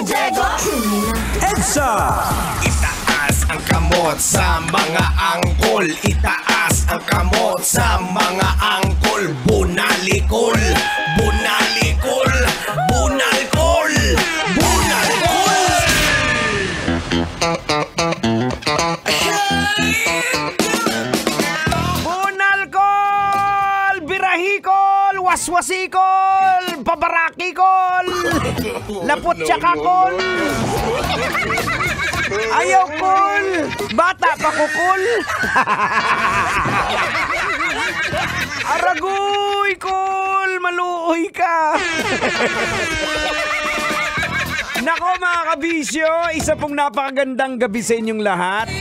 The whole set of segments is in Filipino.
Diego, EDSA. Itaas ang kamot sa mga angkol. Itaas ang kamot sa mga angkol. Bunalikol, bunalikol, bunalkol, bunalkol. Bunalkol, birahikol, waswasikol, pabarakikol, laputsyakakol. Ayaw kol, bata pa ko kol. Aragoy kol, maluoy ka. Nako mga kabisyo, isa pong napakagandang gabi sa inyong lahat.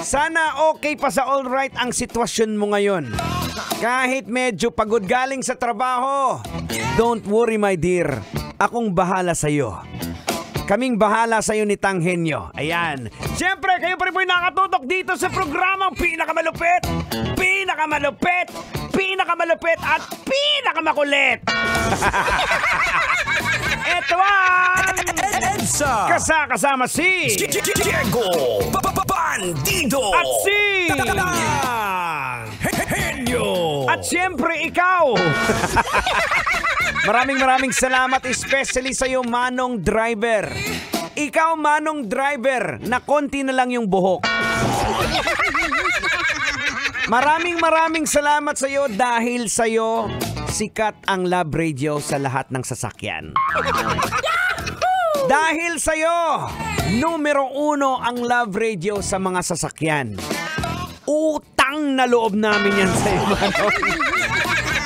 Sana okay pa sa alright ang sitwasyon mo ngayon. Kahit medyo pagod galing sa trabaho, don't worry my dear, akong bahala sa'yo. Kaming bahala sa'yo ni Tanghenyo. Ayan. Siyempre, kayo pa rin po yung nakatutok dito sa programang pinakamalupit, pinakamalupit, pinakamalupit at pinakamakulit. Ito ang EDSA. Kasama si Diego Bandido at si Henyo. at siyempre ikaw. Maraming salamat especially sa iyo Manong Driver. Ikaw Manong Driver na konti na lang yung buhok. Maraming salamat sa iyo dahil sa iyo sikat ang Love Radio sa lahat ng sasakyan. Dahil sa iyo, numero 1 ang Love Radio sa mga sasakyan. Utang na loob namin yan sa iyo Manong.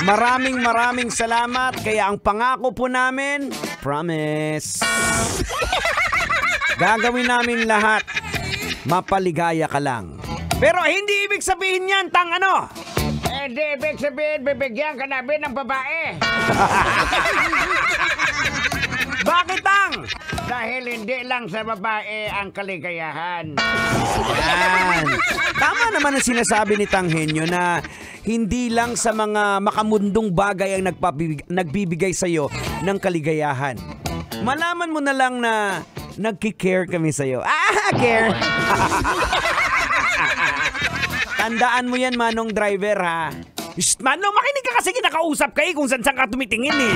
Maraming salamat. Kaya ang pangako po namin, promise, gagawin namin lahat. Mapaligaya ka lang. Pero hindi ibig sabihin yan, Tang ano? Hindi ibig sabihin, bibigyan ka namin ng babae. Bakit, Tang? Dahil hindi lang sa babae ang kaligayahan. Yan. Tama naman ang sinasabi ni Tanghenyo na hindi lang sa mga makamundong bagay ang nagbibigay sa'yo ng kaligayahan. Malaman mo na lang na nagki-care kami sa'yo. Care! Tandaan mo yan, Manong Driver, ha? Shh, Manong, makinig ka kasi kinakausap kayo kung saan ka tumitingin, eh.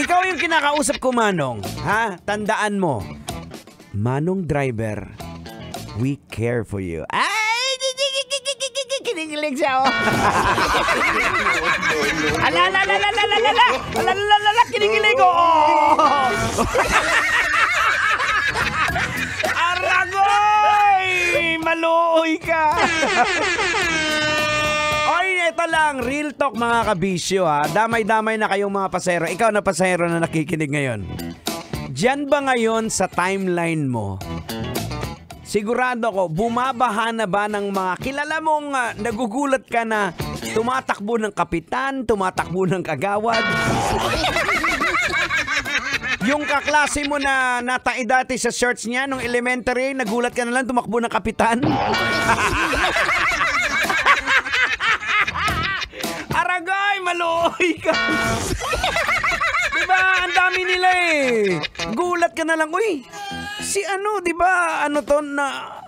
Ikaw yung kinakausap ko, Manong. Ha? Tandaan mo. Manong Driver, we care for you. Kinikilig siya, oh. Alala, kinikilig, oh. Aragoy! Maluoy ka. Oy, ito lang, real talk mga kabisyo, ha. Damay-damay na kayong mga pasahero. Ikaw na pasahero na nakikinig ngayon. Diyan ba ngayon sa timeline mo, sigurado ko, bumabaha na ba ng mga kilala mong nagugulat ka na tumatakbo ng kapitan, tumatakbo ng kagawad? Yung kaklase mo na natai dati sa shorts niya nung elementary, nagulat ka na lang tumakbo ng kapitan? Aragay, maluoy ka. Diba, ang dami nila eh. Gulat ka na lang, uy, si ano, diba, ano to na,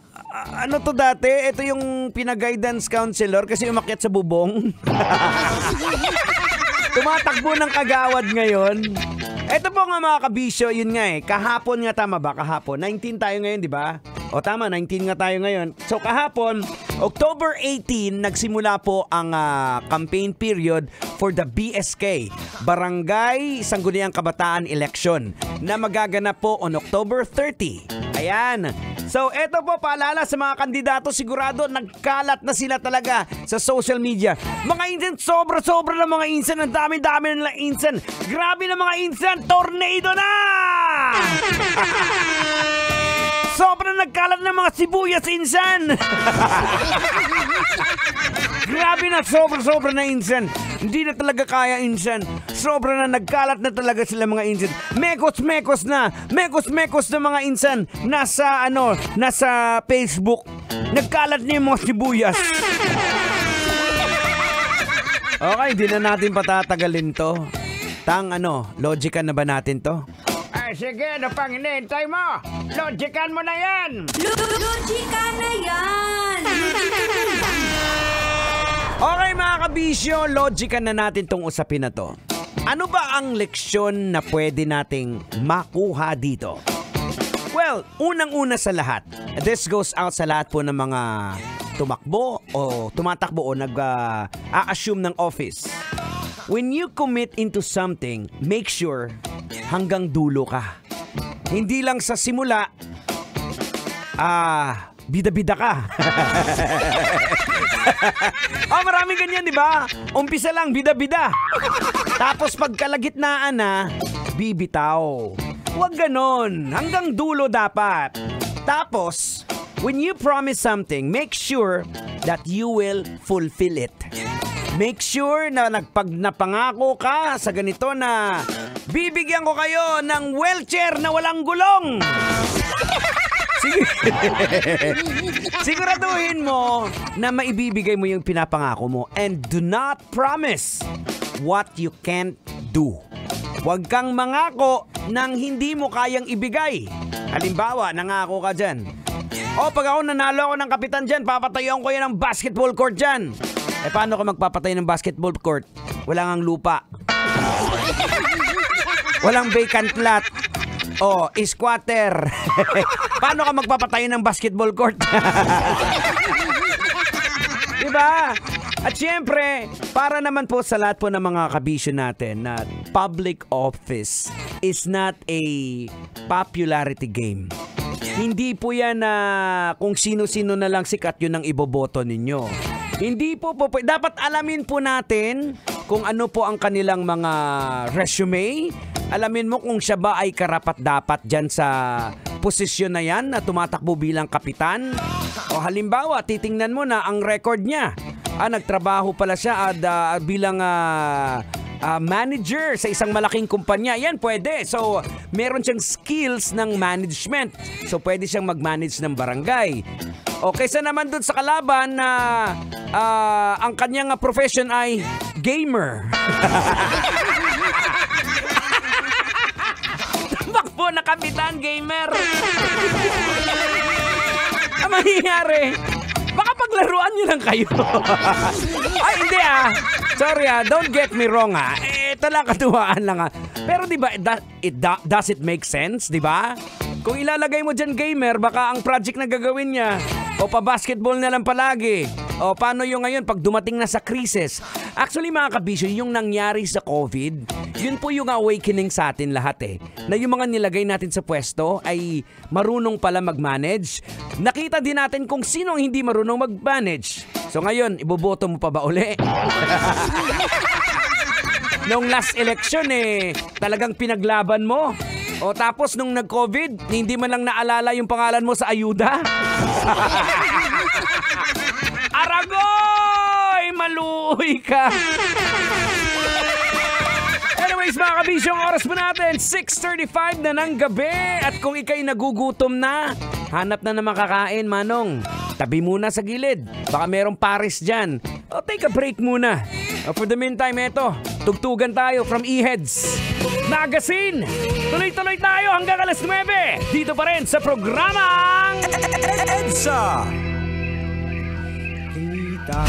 ano to dati? Ito yung pinag-guidance counselor kasi umakyat sa bubong. Tumatakbo ng kagawad ngayon. Ito po nga mga kabisyo, yun nga eh. Kahapon nga, tama ba? Kahapon. 19 tayo ngayon, di ba? O tama, 19 nga tayo ngayon. So kahapon, October 18, nagsimula po ang campaign period for the BSK, Barangay Sangguniang Kabataan Election, na magaganap po on October 30. Ayan. So eto po, paalala sa mga kandidato, sigurado nagkalat na sila talaga sa social media. Mga insan, sobra-sobra na mga insan. Ang dami-dami na insan. Grabe na mga insan. Tornado na! Sobrang nagkalat ng mga sibuyas, insan. Grabe na, sobra na insan. Hindi na talaga kaya, insan. Sobra na, nagkalat na talaga sila mga insan. Mekos na mga insan. Nasa Facebook. Nagkalat na yung mga sibuyas. Okay, di na natin patatagalin to. Logican na ba natin to? Sige, ano pang hinihintay mo? Logican mo na yan! Logika na yan! Okay mga kabisyo, logican na natin tong usapin na to. Ano ba ang leksyon na pwede nating makuha dito? Well, unang-una sa lahat, this goes out sa lahat po ng mga tumakbo o tumatakbo o nag-a-assume ng office. When you commit into something, make sure hanggang dulo ka. Hindi lang sa simula, bida-bida ka. Maraming ganyan, di ba? Umpisa lang, bida-bida. Tapos pagkalagitnaan na, bibitaw. Huwag ganon. Hanggang dulo dapat. Tapos, when you promise something, make sure that you will fulfill it. Make sure na napangako ka sa ganito na bibigyan ko kayo ng wheelchair na walang gulong. Siguraduhin mo na maibibigay mo yung pinapangako mo and do not promise what you can't do. Huwag kang mangako ng hindi mo kayang ibigay. Halimbawa, nangako ka dyan. Pag ako nanalo ako ng kapitan dyan, papatayon ko yan ng basketball court dyan. Paano ka magpapatay ng basketball court? Wala ngang lupa. Walang vacant lot. Squatter. Paano ka magpapatay ng basketball court? Diba? At syempre, para naman po sa lahat po ng mga kabisyo natin na public office is not a popularity game. Hindi po yan na kung sino-sino na lang sikat yun ang iboboto ninyo. Hindi po dapat alamin po natin kung ano po ang kanilang mga resume. Alamin mo kung siya ba ay karapat-dapat dyan sa posisyon na yan na tumatakbo bilang kapitan. O halimbawa, titingnan mo na ang record niya. Nagtrabaho pala siya bilang manager sa isang malaking kumpanya. Yan, pwede. So, meron siyang skills ng management. So, pwede siyang mag-manage ng barangay. O kaysa naman dun sa kalaban na ang kanyang profession ay gamer. Tumakbo na kapitan, gamer. Ang mangyayari, baka paglaruan nyo lang kayo. Ay, hindi Sorry don't get me wrong ito lang katuwaan lang Pero di ba, does it make sense, di ba? Kung ilalagay mo dyan gamer, baka ang project na gagawin niya, o pa-basketball na lang palagi, o paano yung ngayon pag dumating na sa krisis. Actually mga kabisyo, yung nangyari sa COVID, yun po yung awakening sa atin lahat na yung mga nilagay natin sa pwesto ay marunong pala mag-manage. Nakita din natin kung sino ang hindi marunong mag-manage. So ngayon, iboboto mo pa ba uli? Nung last election talagang pinaglaban mo. O tapos nung nag-COVID, hindi man lang naalala yung pangalan mo sa ayuda. Aragoy! Maluoy ka! Anyways mga kabisyong, oras po natin 6:35 na ng gabi. At kung ikay nagugutom na, hanap na makakain, manong. Tabi muna sa gilid. Baka merong pares dyan. O take a break muna. For the meantime, eto, tugtugan tayo from E-Heads Magazine. Tuloy-tuloy tayo hanggang alas 9. Dito pa rin sa programang EDSA. Kita